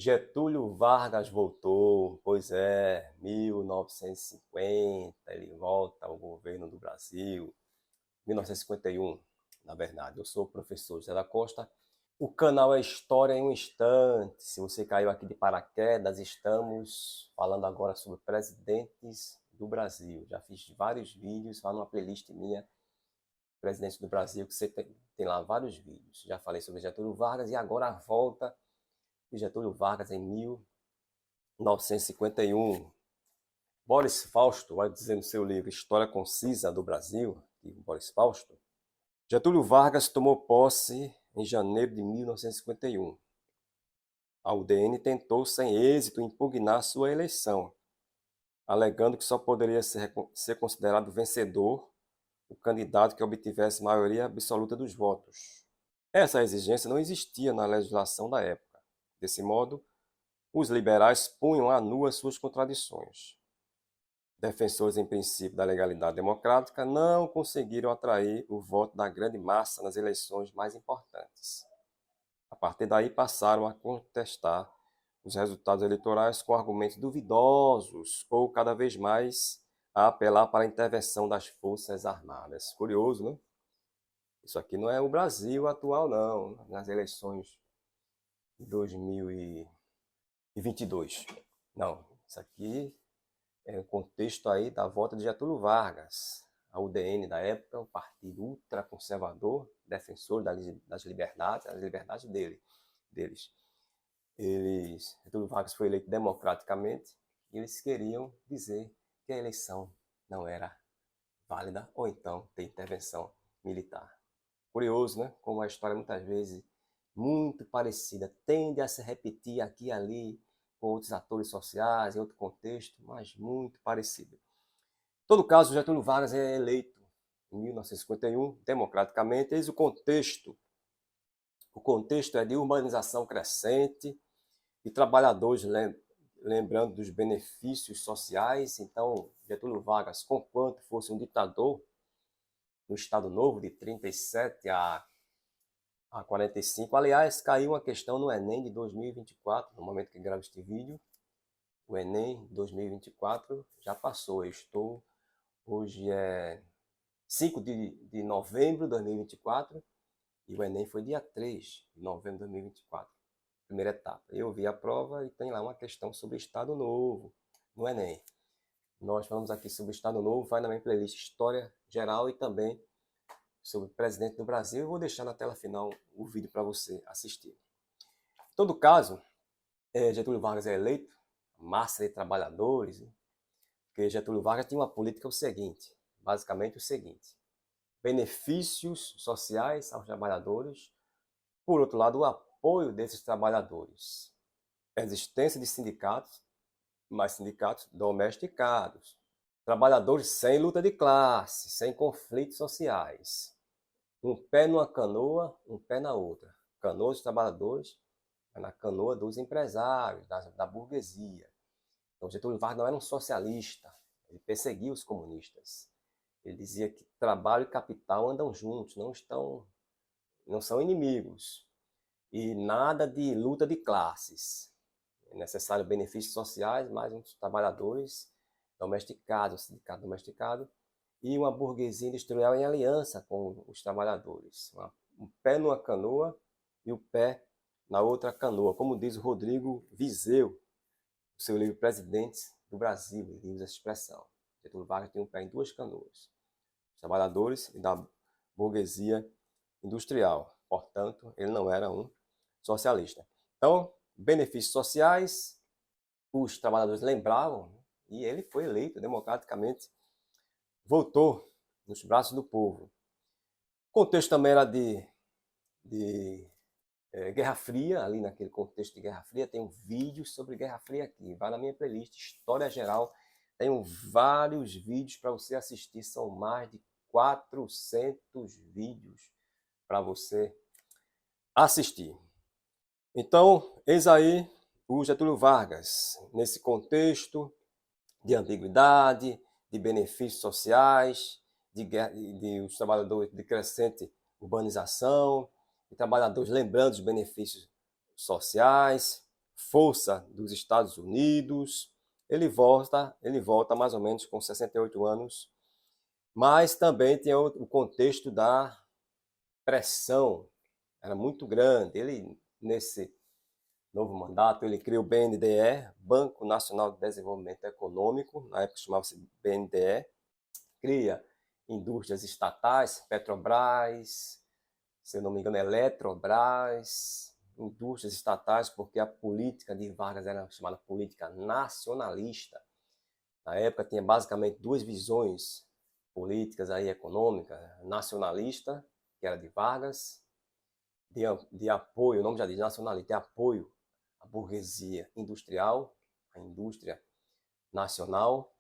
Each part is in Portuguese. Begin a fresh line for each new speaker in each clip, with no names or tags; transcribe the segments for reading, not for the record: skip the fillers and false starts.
Getúlio Vargas voltou, pois é, 1950, ele volta ao governo do Brasil, 1951, na verdade. Eu sou o professor José da Costa. O canal é História em um Instante. Se você caiu aqui de paraquedas, estamos falando agora sobre presidentes do Brasil. Já fiz vários vídeos lá numa playlist minha, Presidentes do Brasil, que você tem lá vários vídeos. Já falei sobre Getúlio Vargas e agora a volta de Getúlio Vargas em 1951. Boris Fausto vai dizer no seu livro História Concisa do Brasil, Boris Fausto, Getúlio Vargas tomou posse em janeiro de 1951. A UDN tentou sem êxito impugnar sua eleição, alegando que só poderia ser considerado vencedor o candidato que obtivesse maioria absoluta dos votos. Essa exigência não existia na legislação da época. Desse modo, os liberais punham à nu as suas contradições. Defensores em princípio da legalidade democrática não conseguiram atrair o voto da grande massa nas eleições mais importantes. A partir daí passaram a contestar os resultados eleitorais com argumentos duvidosos ou cada vez mais a apelar para a intervenção das Forças Armadas. Curioso, né? Isso aqui não é o Brasil atual, não, nas eleições de 2022. Não, isso aqui é o contexto aí da volta de Getúlio Vargas. A UDN da época, um partido ultraconservador, defensor das liberdades, as liberdades deles. Getúlio Vargas foi eleito democraticamente e eles queriam dizer que a eleição não era válida ou então ter intervenção militar. Curioso, né? Como a história muitas vezes muito parecida, tende a se repetir aqui e ali, com outros atores sociais, em outro contexto, mas muito parecido. Em todo caso, Getúlio Vargas é eleito em 1951, democraticamente. Eis o contexto. O contexto é de urbanização crescente, de trabalhadores lembrando dos benefícios sociais. Então, Getúlio Vargas, conquanto fosse um ditador, no Estado Novo, de 37 a 45. Aliás, caiu uma questão no Enem de 2024, no momento que gravo este vídeo. O Enem 2024 já passou. Hoje é 5 de novembro de 2024 e o Enem foi dia 3 de novembro de 2024, primeira etapa. Eu vi a prova e tem lá uma questão sobre Estado Novo no Enem. Nós falamos aqui sobre Estado Novo, vai na minha playlist História Geral e também sobre o presidente do Brasil. Eu vou deixar na tela final o vídeo para você assistir. Em todo caso, Getúlio Vargas é eleito, massa de trabalhadores, porque Getúlio Vargas tinha uma política basicamente o seguinte: benefícios sociais aos trabalhadores, por outro lado, o apoio desses trabalhadores, existência de sindicatos, mas sindicatos domesticados, trabalhadores sem luta de classe, sem conflitos sociais, um pé numa canoa, um pé na outra, canoa dos trabalhadores, na canoa dos empresários, da burguesia. Então, Getúlio Vargas não era um socialista, ele perseguia os comunistas. Ele dizia que trabalho e capital andam juntos, não são inimigos. E nada de luta de classes. É necessário benefícios sociais, mas uns trabalhadores domesticados, um sindicato domesticado, e uma burguesia industrial em aliança com os trabalhadores. Um pé numa canoa e o pé na outra canoa, como diz o Rodrigo Vizeu, no seu livro Presidentes do Brasil, ele usa essa expressão. Getúlio Vargas tem um pé em duas canoas, os trabalhadores e da burguesia industrial. Portanto, ele não era um socialista. Então, benefícios sociais, os trabalhadores lembravam, e ele foi eleito democraticamente, voltou nos braços do povo. O contexto também era de Guerra Fria, ali naquele contexto de Guerra Fria. Tem um vídeo sobre Guerra Fria aqui, vai na minha playlist História Geral, tenho vários vídeos para você assistir, são mais de 400 vídeos para você assistir. Então, eis aí o Getúlio Vargas, nesse contexto de ambiguidade, de benefícios sociais, de os trabalhadores de crescente urbanização, de trabalhadores lembrando dos benefícios sociais, força dos Estados Unidos. Ele volta mais ou menos com 68 anos, mas também tem o contexto da pressão, era muito grande. Ele, nesse novo mandato, ele cria o BNDE, Banco Nacional de Desenvolvimento Econômico, na época chamava-se BNDE, cria indústrias estatais, Petrobras, se eu não me engano, Eletrobras, indústrias estatais, porque a política de Vargas era chamada política nacionalista. Na época tinha basicamente duas visões políticas aí econômicas, nacionalista, que era de Vargas, de apoio, o nome já diz nacionalista, de apoio à burguesia industrial, à indústria nacional,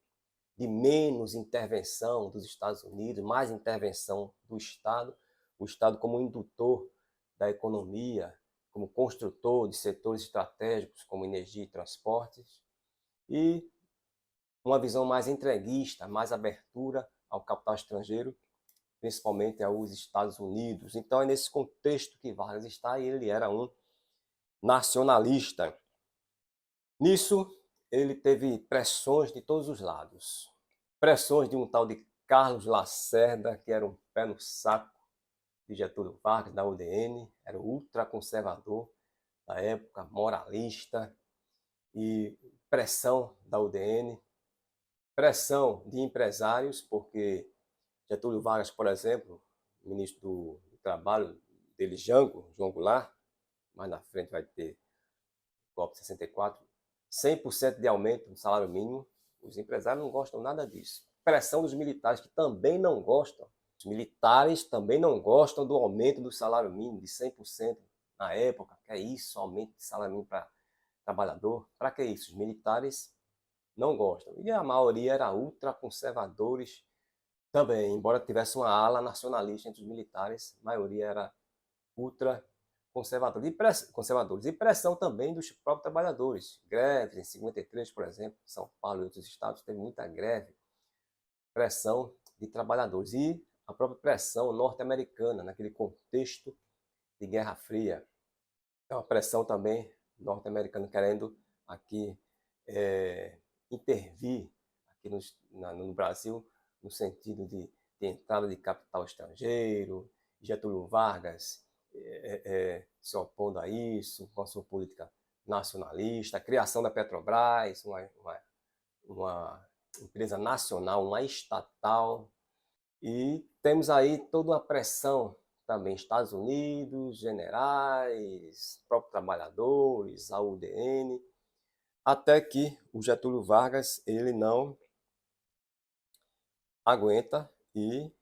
de menos intervenção dos Estados Unidos, mais intervenção do Estado, o Estado como indutor da economia, como construtor de setores estratégicos como energia e transportes, e uma visão mais entreguista, mais abertura ao capital estrangeiro, principalmente aos Estados Unidos. Então é nesse contexto que Vargas está, e ele era um nacionalista. Nisso, ele teve pressões de todos os lados. Pressões de um tal de Carlos Lacerda, que era um pé no saco de Getúlio Vargas, da UDN, era o ultraconservador da época, moralista, e pressão da UDN, pressão de empresários, porque Getúlio Vargas, por exemplo, ministro do Trabalho dele, João Goulart, mais na frente vai ter o golpe de 64, 100% de aumento do salário mínimo. Os empresários não gostam nada disso. Pressão dos militares, que também não gostam. Os militares também não gostam do aumento do salário mínimo de 100% na época. Que é isso, aumento de salário mínimo para trabalhador? Para que isso? Os militares não gostam. E a maioria era ultraconservadores também, embora tivesse uma ala nacionalista entre os militares, a maioria era conservadores. E pressão também dos próprios trabalhadores. Greves em 53, por exemplo, São Paulo e outros estados, teve muita greve. Pressão de trabalhadores. E a própria pressão norte-americana, naquele contexto de Guerra Fria. É uma pressão também norte-americana querendo aqui intervir aqui no Brasil, no sentido de entrada de capital estrangeiro. Getúlio Vargas se opondo a isso, com a sua política nacionalista, a criação da Petrobras, uma empresa nacional, uma estatal, e temos aí toda uma pressão também, Estados Unidos, generais, próprios trabalhadores, a UDN, até que o Getúlio Vargas ele não aguenta e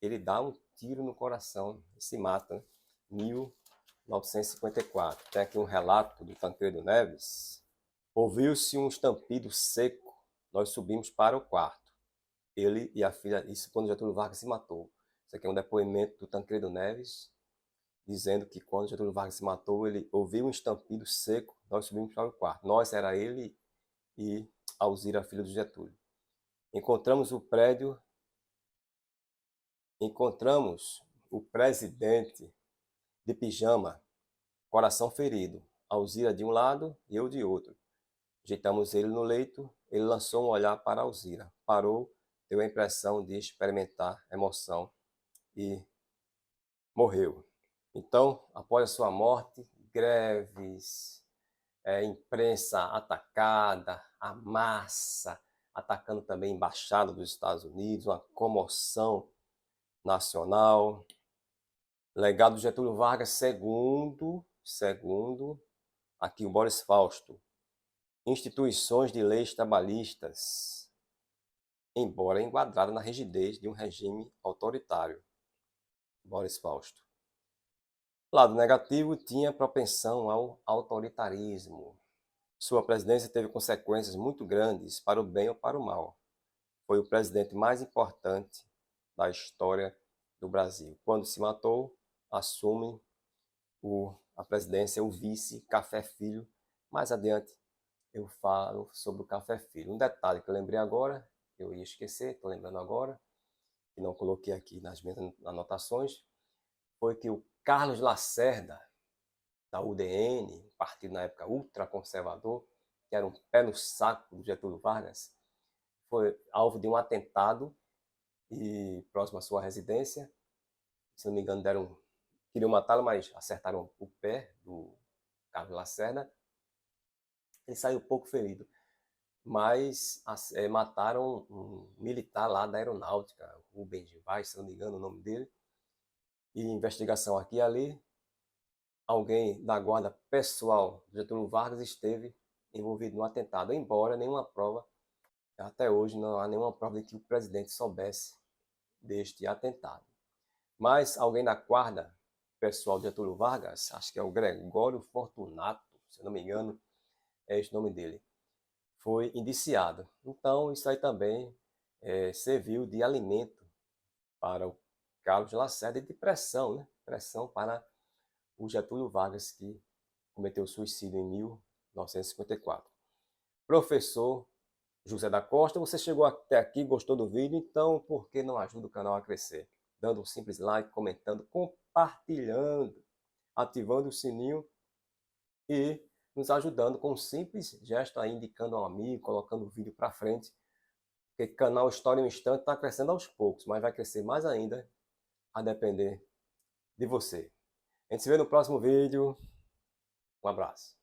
ele dá um tiro no coração e se mata, 1954. Tem aqui um relato do Tancredo Neves. Ouviu-se um estampido seco, nós subimos para o quarto. Ele e a filha, isso quando Getúlio Vargas se matou. Isso aqui é um depoimento do Tancredo Neves, dizendo que quando Getúlio Vargas se matou, ele ouviu um estampido seco, nós subimos para o quarto. Nós, era ele e Alzira, filha do Getúlio. Encontramos o presidente de pijama, coração ferido, Alzira de um lado e eu de outro. Ajeitamos ele no leito, ele lançou um olhar para Alzira, parou, deu a impressão de experimentar emoção e morreu. Então, após a sua morte, greves, imprensa atacada, a massa atacando também a embaixada dos Estados Unidos, uma comoção nacional. Legado de Getúlio Vargas, segundo aqui o Boris Fausto, instituições de leis trabalhistas, embora enquadrada na rigidez de um regime autoritário. Boris Fausto. Lado negativo, tinha propensão ao autoritarismo. Sua presidência teve consequências muito grandes para o bem ou para o mal. Foi o presidente mais importante da história do Brasil. Quando se matou, assume a presidência o vice Café Filho. Mais adiante eu falo sobre o Café Filho. Um detalhe que eu lembrei agora, eu ia esquecer, estou lembrando agora, e não coloquei aqui nas minhas anotações, foi que o Carlos Lacerda, da UDN, um partido na época ultraconservador, que era um pé no saco do Getúlio Vargas, foi alvo de um atentado e próximo à sua residência. Se não me engano, queriam matá-lo, mas acertaram o pé do Carlos Lacerda. Ele saiu pouco ferido, mas mataram um militar lá da aeronáutica, Rubens Vaz, se não me engano o nome dele. E investigação aqui e ali, alguém da guarda pessoal de Getúlio Vargas esteve envolvido no atentado, embora nenhuma prova, até hoje não há nenhuma prova de que o presidente soubesse deste atentado. Mas alguém da guarda pessoal de Getúlio Vargas, acho que é o Gregório Fortunato, se não me engano, é esse o nome dele, foi indiciado. Então isso aí também serviu de alimento para o Carlos Lacerda e de pressão, né? Pressão para o Getúlio Vargas, que cometeu suicídio em 1954. Professor José da Costa, você chegou até aqui, gostou do vídeo, então por que não ajuda o canal a crescer? Dando um simples like, comentando, compartilhando, ativando o sininho e nos ajudando com um simples gesto aí, indicando a um amigo, colocando o vídeo para frente, porque o canal História em um Instante está crescendo aos poucos, mas vai crescer mais ainda a depender de você. A gente se vê no próximo vídeo. Um abraço.